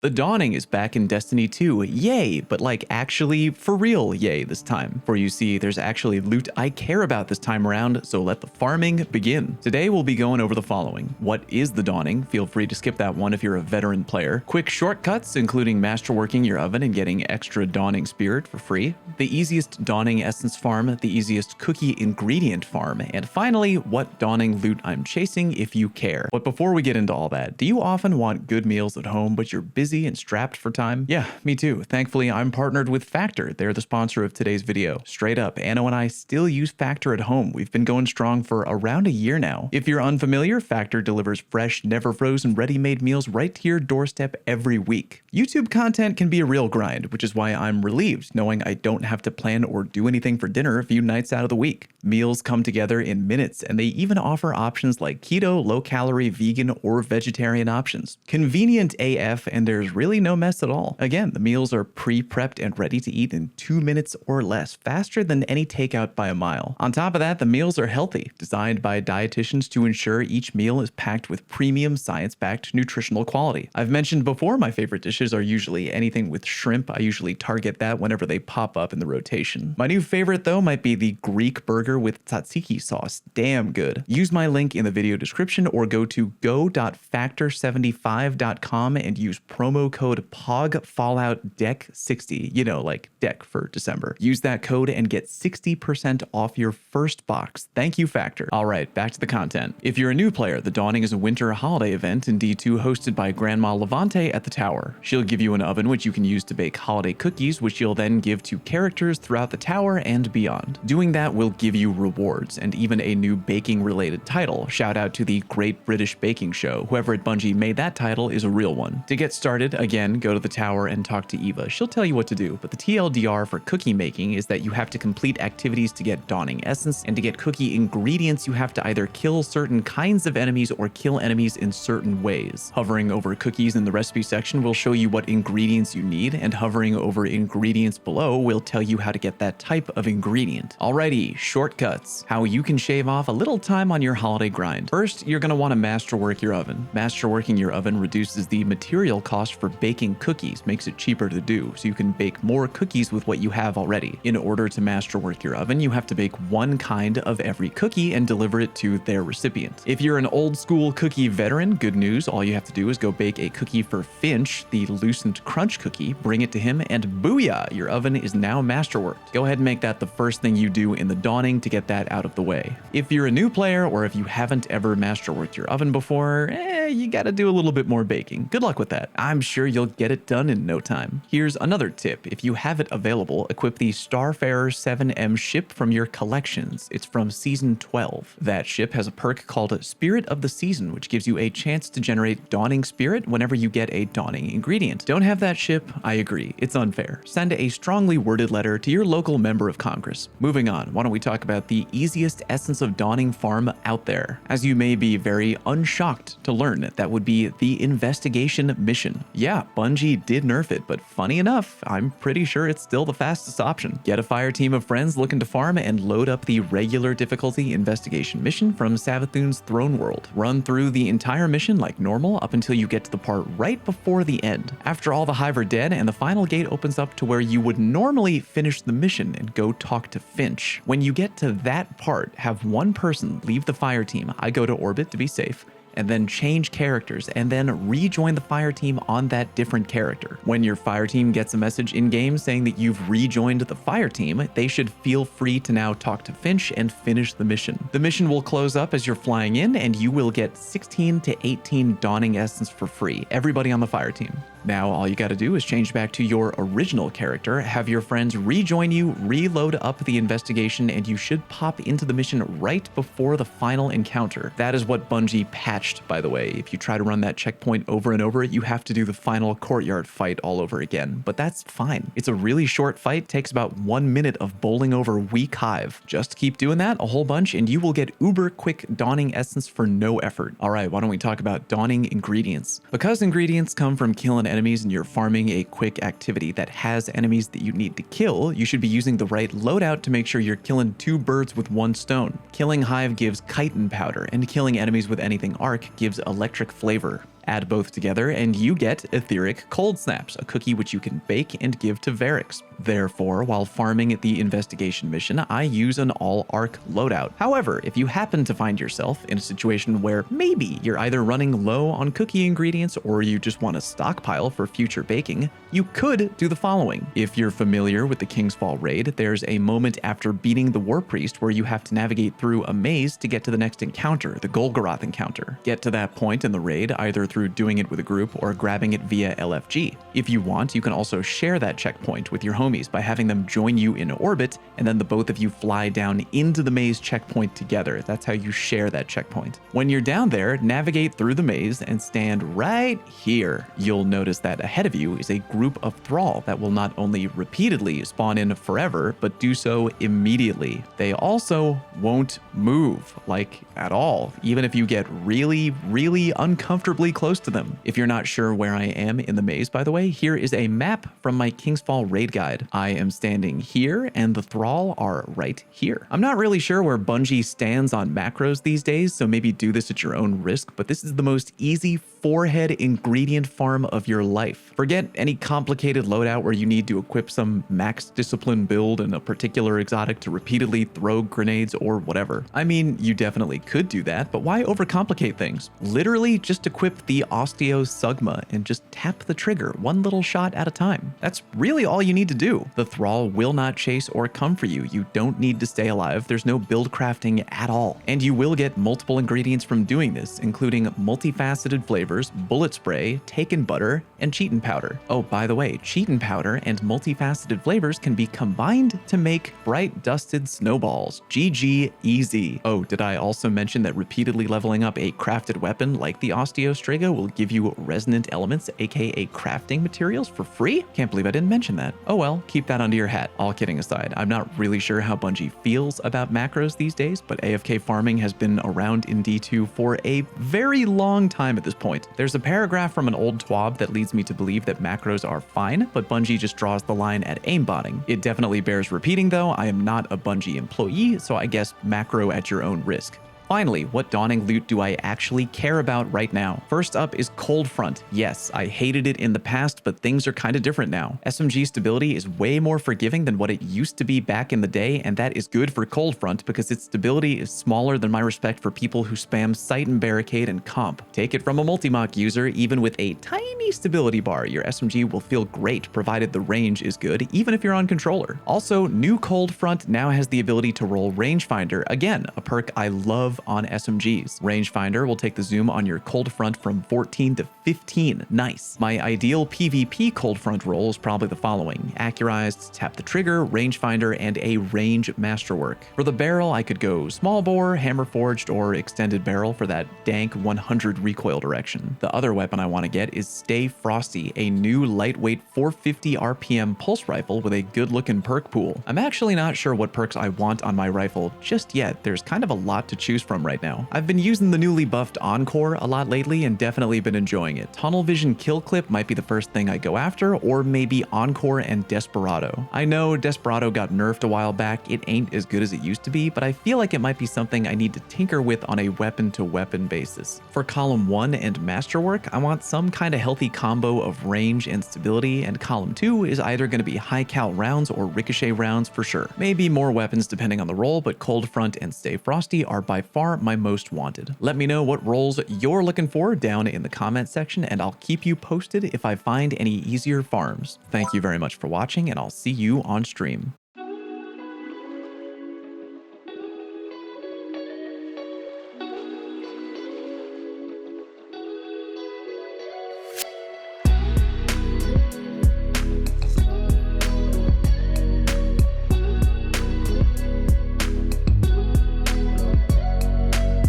The Dawning is back in Destiny 2, yay, but like actually for real yay this time. For you see, there's actually loot I care about this time around, so let the farming begin. Today we'll be going over the following. What is the Dawning? Feel free to skip that one if you're a veteran player. Quick shortcuts, including masterworking your oven and getting extra Dawning spirit for free. The easiest Dawning essence farm, the easiest cookie ingredient farm, and finally, what Dawning loot I'm chasing if you care. But before we get into all that, do you often want good meals at home but you're busy and strapped for time? Yeah, me too. Thankfully, I'm partnered with Factor. They're the sponsor of today's video. Straight up, Anno and I still use Factor at home. We've been going strong for around a year now. If you're unfamiliar, Factor delivers fresh, never frozen, ready-made meals right to your doorstep every week. YouTube content can be a real grind, which is why I'm relieved knowing I don't have to plan or do anything for dinner a few nights out of the week. Meals come together in minutes, and they even offer options like keto, low-calorie, vegan, or vegetarian options. Convenient AF, and there's really no mess at all. Again, the meals are pre-prepped and ready to eat in 2 minutes or less, faster than any takeout by a mile. On top of that, the meals are healthy, designed by dietitians to ensure each meal is packed with premium science-backed nutritional quality. I've mentioned before my favorite dishes are usually anything with shrimp. I usually target that whenever they pop up in the rotation. My new favorite though might be the Greek burger with tzatziki sauce. Damn good. Use my link in the video description or go to go.factor75.com and use promo code POGFalloutDeck60, you know, like deck for December. Use that code and get 60% off your first box. Thank you, Factor. All right, back to the content. If you're a new player, the Dawning is a winter holiday event in D2 hosted by Grandma Levante at the tower. She'll give you an oven which you can use to bake holiday cookies, which you'll then give to characters throughout the tower and beyond. Doing that will give you rewards and even a new baking related title. Shout out to the Great British Baking Show. Whoever at Bungie made that title is a real one. To get started, again, go to the tower and talk to Eva. She'll tell you what to do, but the TLDR for cookie making is that you have to complete activities to get Dawning essence, and to get cookie ingredients you have to either kill certain kinds of enemies or kill enemies in certain ways. Hovering over cookies in the recipe section will show you what ingredients you need, and hovering over ingredients below will tell you how to get that type of ingredient. Alrighty, shortcuts. How you can shave off a little time on your holiday grind. First, you're going to want to masterwork your oven. Masterworking your oven reduces the material cost for baking cookies, makes it cheaper to do, so you can bake more cookies with what you have already. In order to masterwork your oven, you have to bake one kind of every cookie and deliver it to their recipient. If you're an old school cookie veteran, good news, all you have to do is go bake a cookie for Finch, the Lucent Crunch cookie, bring it to him, and booyah, your oven is now masterworked. Go ahead and make that the first thing you do in the Dawning to get that out of the way. If you're a new player, or if you haven't ever masterworked your oven before, you gotta do a little bit more baking. Good luck with that. I'm sure you'll get it done in no time. Here's another tip. If you have it available, equip the Starfarer 7M ship from your collections. It's from Season 12. That ship has a perk called Spirit of the Season, which gives you a chance to generate Dawning Spirit whenever you get a Dawning ingredient. Don't have that ship? I agree. It's unfair. Send a strongly worded letter to your local member of Congress. Moving on, why don't we talk about the easiest Essence of Dawning farm out there. As you may be very unshocked to learn, that would be the investigation mission. Yeah, Bungie did nerf it, but funny enough, I'm pretty sure it's still the fastest option. Get a fire team of friends looking to farm and load up the regular difficulty investigation mission from Savathun's Throne World. Run through the entire mission like normal up until you get to the part right before the end. After all the Hive are dead and the final gate opens up to where you would normally finish the mission and go talk to Finch. When you get to that part, have one person leave the fire team. I go to orbit to be safe, and then change characters, and then rejoin the fire team on that different character. When your fire team gets a message in-game saying that you've rejoined the fire team, they should feel free to now talk to Finch and finish the mission. The mission will close up as you're flying in, and you will get 16 to 18 Dawning Essence for free, everybody on the fire team. Now, all you gotta do is change back to your original character, have your friends rejoin you, reload up the investigation, and you should pop into the mission right before the final encounter. That is what Bungie patched, by the way. If you try to run that checkpoint over and over, you have to do the final courtyard fight all over again, but that's fine. It's a really short fight, takes about 1 minute of bowling over weak Hive. Just keep doing that a whole bunch, and you will get uber quick Dawning Essence for no effort. All right, why don't we talk about Dawning ingredients? Because ingredients come from killing enemies and you're farming a quick activity that has enemies that you need to kill, you should be using the right loadout to make sure you're killing 2 birds with 1 stone. Killing Hive gives chitin powder, and killing enemies with anything arc gives electric flavor. Add both together and you get Etheric Cold Snaps, a cookie which you can bake and give to Varix. Therefore, while farming the investigation mission, I use an all-arc loadout. However, if you happen to find yourself in a situation where maybe you're either running low on cookie ingredients or you just want to stockpile for future baking, you could do the following. If you're familiar with the King's Fall raid, there's a moment after beating the War Priest where you have to navigate through a maze to get to the next encounter, the Golgoroth encounter. Get to that point in the raid either through doing it with a group or grabbing it via LFG. If you want, you can also share that checkpoint with your homies by having them join you in orbit, and then the both of you fly down into the maze checkpoint together. That's how you share that checkpoint. When you're down there, navigate through the maze and stand right here. You'll notice that ahead of you is a group of Thrall that will not only repeatedly spawn in forever, but do so immediately. They also won't move, like at all, even if you get really, really uncomfortably close to them. If you're not sure where I am in the maze, by the way, here is a map from my King's Fall raid guide. I am standing here and the Thrall are right here. I'm not really sure where Bungie stands on macros these days, so maybe do this at your own risk, but this is the most easy forehead ingredient farm of your life. Forget any complicated loadout where you need to equip some max discipline build and a particular exotic to repeatedly throw grenades or whatever. I mean, you definitely could do that, but why overcomplicate things? Literally just equip the Osteo Sugma and just tap the trigger one little shot at a time. That's really all you need to do. The Thrall will not chase or come for you. You don't need to stay alive. There's no build crafting at all. And you will get multiple ingredients from doing this, including multifaceted flavors, bullet spray, taken butter, and cheatin' powder. Oh, by the way, cheatin' powder and multifaceted flavors can be combined to make bright dusted snowballs. GG easy. Oh, did I also mention that repeatedly leveling up a crafted weapon like the Osteo Strega will give you resonant elements, aka crafting materials, for free? Can't believe I didn't mention that. Oh well, keep that under your hat. All kidding aside, I'm not really sure how Bungie feels about macros these days, but AFK farming has been around in D2 for a very long time at this point. There's a paragraph from an old TWAB that leads me to believe that macros are fine, but Bungie just draws the line at aimbotting. It definitely bears repeating though. I am not a Bungie employee, so I guess macro at your own risk. Finally, what Dawning loot do I actually care about right now? First up is Cold Front. Yes, I hated it in the past, but things are kind of different now. SMG stability is way more forgiving than what it used to be back in the day, and that is good for Cold Front because its stability is smaller than my respect for people who spam Sight and Barricade and Comp. Take it from a multi-mock user, even with a tiny stability bar, your SMG will feel great provided the range is good, even if you're on controller. Also, new Cold Front now has the ability to roll Rangefinder, again, a perk I love on SMGs. Rangefinder will take the zoom on your Cold Front from 14 to 15. Nice. My ideal PvP Cold Front roll is probably the following: Accurized, tap the trigger, Rangefinder, and a range masterwork. For the barrel, I could go small bore, hammer forged, or extended barrel for that dank 100 recoil direction. The other weapon I want to get is Stay Frosty, a new lightweight 450 RPM pulse rifle with a good looking perk pool. I'm actually not sure what perks I want on my rifle just yet. There's kind of a lot to choose from right now. I've been using the newly buffed Encore a lot lately and definitely been enjoying it. Tunnel Vision Kill Clip might be the first thing I go after, or maybe Encore and Desperado. I know Desperado got nerfed a while back. It ain't as good as it used to be, but I feel like it might be something I need to tinker with on a weapon-to-weapon basis. For Column 1 and Masterwork, I want some kind of healthy combo of range and stability, and Column 2 is either going to be high cal rounds or ricochet rounds for sure. Maybe more weapons depending on the role, but Cold Front and Stay Frosty are by far my most wanted. Let me know what roles you're looking for down in the comment section, and I'll keep you posted if I find any easier farms. Thank you very much for watching, and I'll see you on stream.